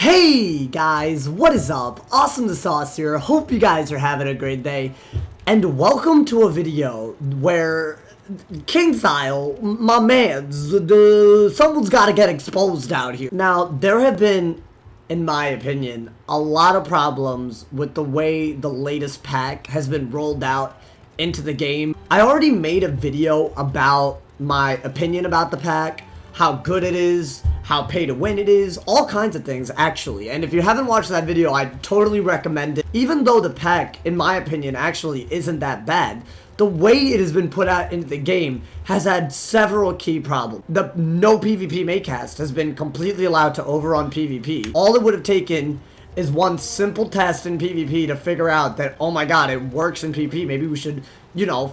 Hey guys, what is up? AwesomeTheSauce here. Hope you guys are having a great day. And welcome to a video where Kingsisle, my mans, someone's gotta get exposed out here. Now, there have been, in my opinion, a lot of problems with the way the latest pack has been rolled out into the game. I already made a video about my opinion about the pack, how good it is, how pay to win it is, all kinds of things actually. And if you haven't watched that video, I totally recommend it. Even though the pack, in my opinion, actually isn't that bad, the way it has been put out into the game has had several key problems. The no PvP makecast has been completely allowed to overrun PvP. All it would have taken is one simple test in PvP to figure out that, oh my god, it works in PvP. Maybe we should,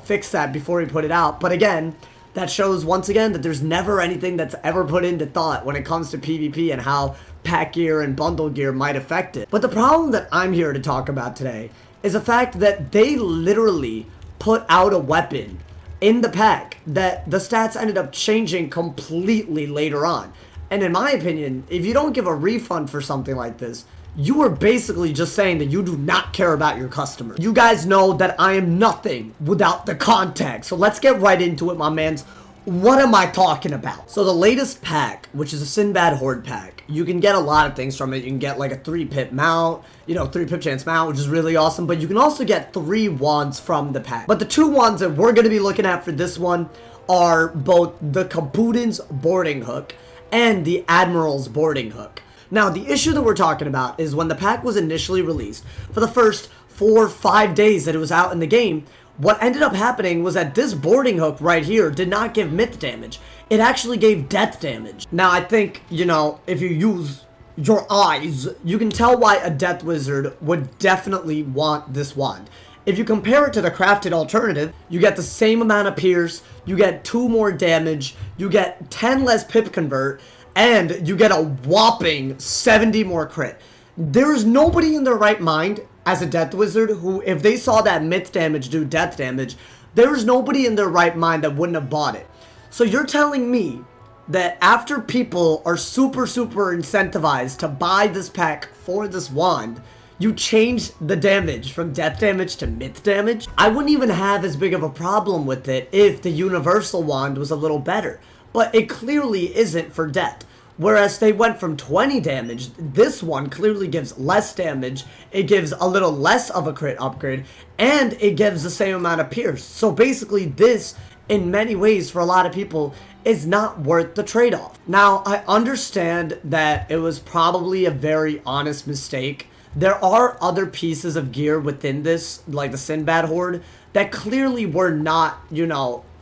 fix that before we put it out. But again, that shows once again that there's never anything that's ever put into thought when it comes to PvP and how pack gear and bundle gear might affect it. But the problem that I'm here to talk about today is the fact that they literally put out a weapon in the pack that the stats ended up changing completely later on. And in my opinion, if you don't give a refund for something like this, you are basically just saying that you do not care about your customers. You guys know that I am nothing without the context. So let's get right into it, my mans. What am I talking about? So the latest pack, which is a Sinbad Horde pack, you can get a lot of things from it. You can get like a 3-pip mount, 3-pip chance mount, which is really awesome. But you can also get 3 wands from the pack. But the 2 wands that we're going to be looking at for this one are both the Caputin's boarding hook and the Admiral's boarding hook. Now, the issue that we're talking about is when the pack was initially released, for the first 4 or 5 days that it was out in the game, what ended up happening was that this boarding hook right here did not give myth damage. It actually gave death damage. Now, I think, if you use your eyes, you can tell why a death wizard would definitely want this wand. If you compare it to the crafted alternative, you get the same amount of pierce, you get 2 more damage, you get 10 less pip convert, and you get a whopping 70 more crit. There's nobody in their right mind as a death wizard who, if they saw that myth damage do death damage, there's nobody in their right mind that wouldn't have bought it. So you're telling me that after people are super incentivized to buy this pack for this wand, you change the damage from death damage to myth damage? I wouldn't even have as big of a problem with it if the universal wand was a little better. But it clearly isn't for death. Whereas they went from 20 damage, this one clearly gives less damage, it gives a little less of a crit upgrade, and it gives the same amount of pierce. So basically this, in many ways for a lot of people, is not worth the trade-off. Now, I understand that it was probably a very honest mistake. There are other pieces of gear within this, like the Sinbad Horde, that clearly were not,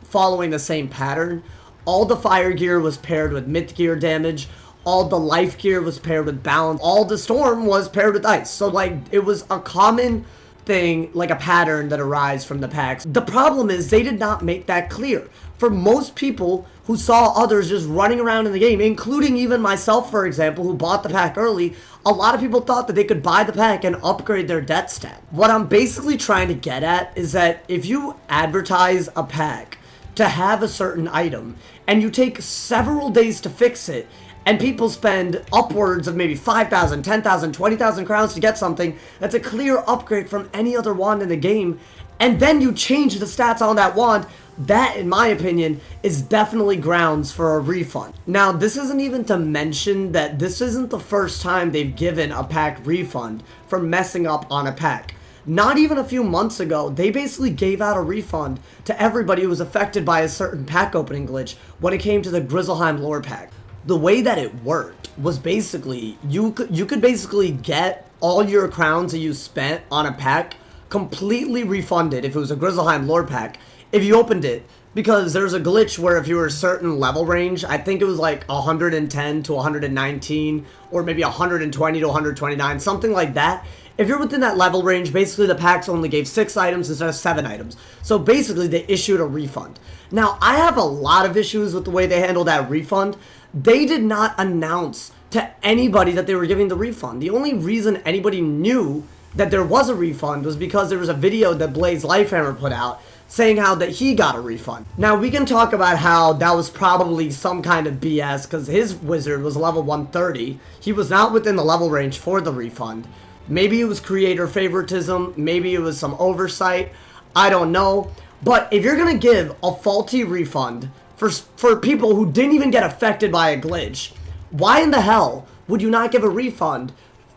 following the same pattern. All the fire gear was paired with myth gear damage. All the life gear was paired with balance. All the storm was paired with ice. So, it was a common thing, like a pattern that arises from the packs. The problem is they did not make that clear. For most people who saw others just running around in the game, including even myself, for example, who bought the pack early, a lot of people thought that they could buy the pack and upgrade their death stat. What I'm basically trying to get at is that if you advertise a pack to have a certain item, and you take several days to fix it, and people spend upwards of maybe 5,000, 10,000, 20,000 crowns to get something that's a clear upgrade from any other wand in the game, and then you change the stats on that wand, that, in my opinion, is definitely grounds for a refund. Now, this isn't even to mention that this isn't the first time they've given a pack refund for messing up on a pack. Not even a few months ago, they basically gave out a refund to everybody who was affected by a certain pack opening glitch when it came to the Grizzleheim lore pack. The way that it worked was basically, you could basically get all your crowns that you spent on a pack completely refunded if it was a Grizzleheim lore pack if you opened it. Because there's a glitch where if you were a certain level range, I think it was like 110 to 119, or maybe 120 to 129, something like that. If you're within that level range, basically the packs only gave 6 items instead of 7 items. So basically they issued a refund. Now, I have a lot of issues with the way they handled that refund. They did not announce to anybody that they were giving the refund. The only reason anybody knew that there was a refund was because there was a video that Blaze Lifehammer put out saying how that he got a refund. Now, we can talk about how that was probably some kind of BS because his wizard was level 130. He was not within the level range for the refund. Maybe it was creator favoritism. Maybe it was some oversight. I don't know. But if you're going to give a faulty refund for people who didn't even get affected by a glitch, why in the hell would you not give a refund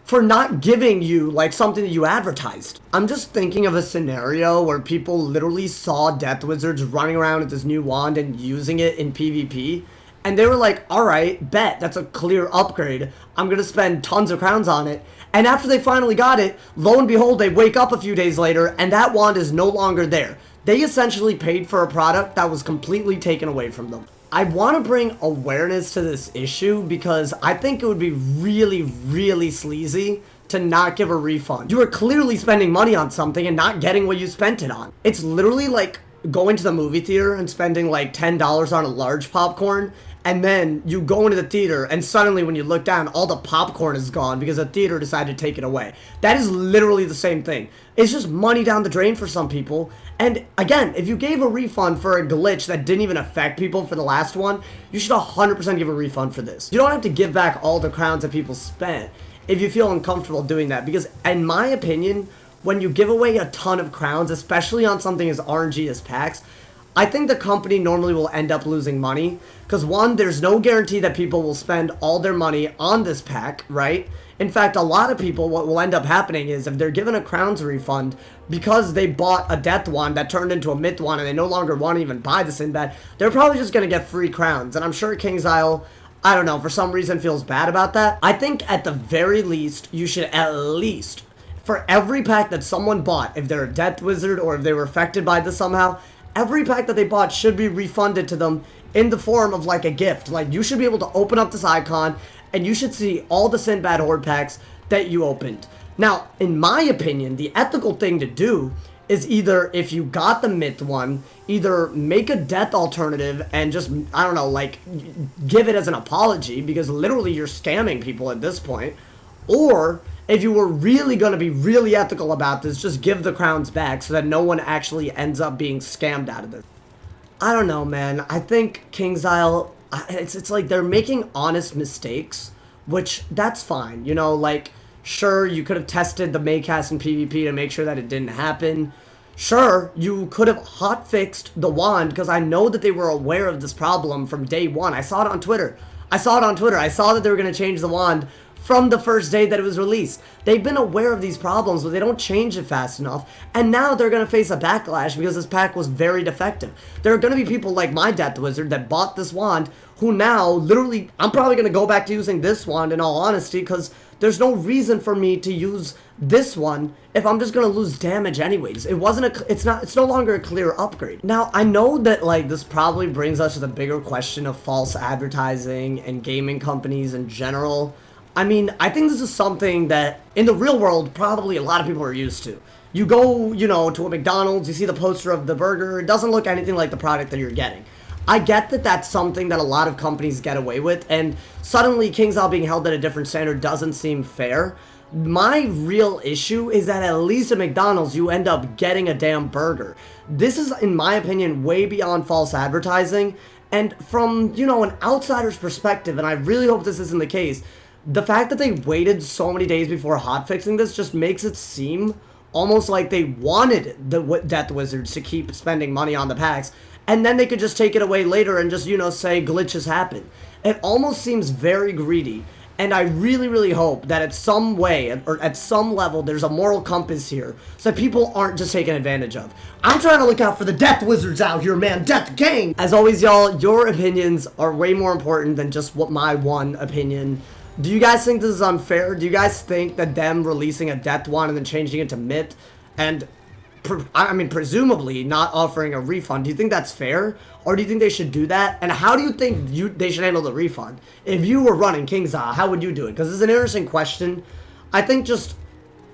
for not giving you like something that you advertised? I'm just thinking of a scenario where people literally saw Death Wizards running around with this new wand and using it in PvP, and they were like, alright, bet, that's a clear upgrade. I'm gonna spend tons of crowns on it. And after they finally got it, lo and behold, they wake up a few days later and that wand is no longer there. They essentially paid for a product that was completely taken away from them. I want to bring awareness to this issue because I think it would be really, really sleazy to not give a refund. You are clearly spending money on something and not getting what you spent it on. It's literally like going to the movie theater and spending like $10 on a large popcorn, and then you go into the theater and suddenly when you look down, all the popcorn is gone because the theater decided to take it away. That is literally the same thing. It's just money down the drain for some people. And again, if you gave a refund for a glitch that didn't even affect people for the last one, you should 100% give a refund for this. You don't have to give back all the crowns that people spent if you feel uncomfortable doing that, because in my opinion, when you give away a ton of crowns, especially on something as RNG as packs, I think the company normally will end up losing money because, one, there's no guarantee that people will spend all their money on this pack, right? In fact, a lot of people, what will end up happening is if they're given a crowns refund because they bought a death wand that turned into a myth wand and they no longer want to even buy the Sinbad, they're probably just going to get free crowns. And I'm sure Kingsisle, I don't know, for some reason feels bad about that. I think at the very least, you should at least, for every pack that someone bought, if they're a death wizard or if they were affected by this somehow, every pack that they bought should be refunded to them in the form of like a gift. Like, you should be able to open up this icon and you should see all the Sinbad Horde packs that you opened. Now, in my opinion, the ethical thing to do is either, if you got the myth one, either make a death alternative and just, I don't know, like, give it as an apology, because literally you're scamming people at this point. Or, if you were really going to be really ethical about this, just give the crowns back so that no one actually ends up being scammed out of this. I don't know, man. I think Kingsisle, it's like they're making honest mistakes, which that's fine. You know, like, sure, you could have tested the Maycast in PvP to make sure that it didn't happen. Sure, you could have hotfixed the wand, because I know that they were aware of this problem from day one. I saw it on Twitter. I saw that they were going to change the wand from the first day that it was released. They've been aware of these problems, but they don't change it fast enough. And now they're going to face a backlash because this pack was very defective. There are going to be people like my Death Wizard that bought this wand who now, literally, I'm probably going to go back to using this wand in all honesty, because there's no reason for me to use this one if I'm just going to lose damage anyways. It's no longer a clear upgrade. Now, I know that, like, this probably brings us to the bigger question of false advertising and gaming companies in general. I mean, I think this is something that, in the real world, probably a lot of people are used to. You go, you know, to a McDonald's, you see the poster of the burger, it doesn't look anything like the product that you're getting. I get that that's something that a lot of companies get away with, and suddenly Kingsisle being held at a different standard doesn't seem fair. My real issue is that at least at McDonald's, you end up getting a damn burger. This is, in my opinion, way beyond false advertising, and from, you know, an outsider's perspective, and I really hope this isn't the case, the fact that they waited so many days before hotfixing this just makes it seem almost like they wanted the Death Wizards to keep spending money on the packs, and then they could just take it away later and just, you know, say glitches happen. It almost seems very greedy, and I really, really hope that at some way, or at some level, there's a moral compass here, so that people aren't just taken advantage of. I'm trying to look out for the Death Wizards out here, man. Death Gang! As always, y'all, your opinions are way more important than just what my one opinion. Do you guys think this is unfair? Do you guys think that them releasing a death wand and then changing it to myth and, presumably not offering a refund, do you think that's fair? Or do you think they should do that? And how do you think they should handle the refund? If you were running Kingsisle, how would you do it? Because it's an interesting question. I think just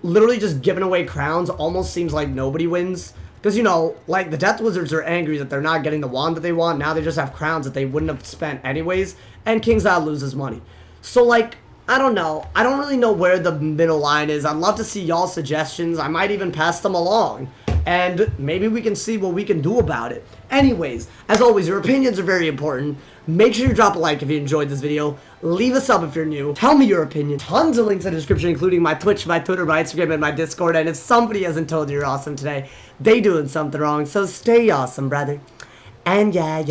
literally just giving away crowns almost seems like nobody wins. Because, you know, like, the Death Wizards are angry that they're not getting the wand that they want. Now they just have crowns that they wouldn't have spent anyways. And Kingsisle loses money. So, like, I don't know. I don't really know where the middle line is. I'd love to see y'all's suggestions. I might even pass them along. and maybe we can see what we can do about it. Anyways, as always, your opinions are very important. Make sure you drop a like if you enjoyed this video. Leave a sub if you're new. Tell me your opinion. Tons of links in the description, including my Twitch, my Twitter, my Instagram, and my Discord. And if somebody hasn't told you you're awesome today, they doing something wrong. So stay awesome, brother. And yeah.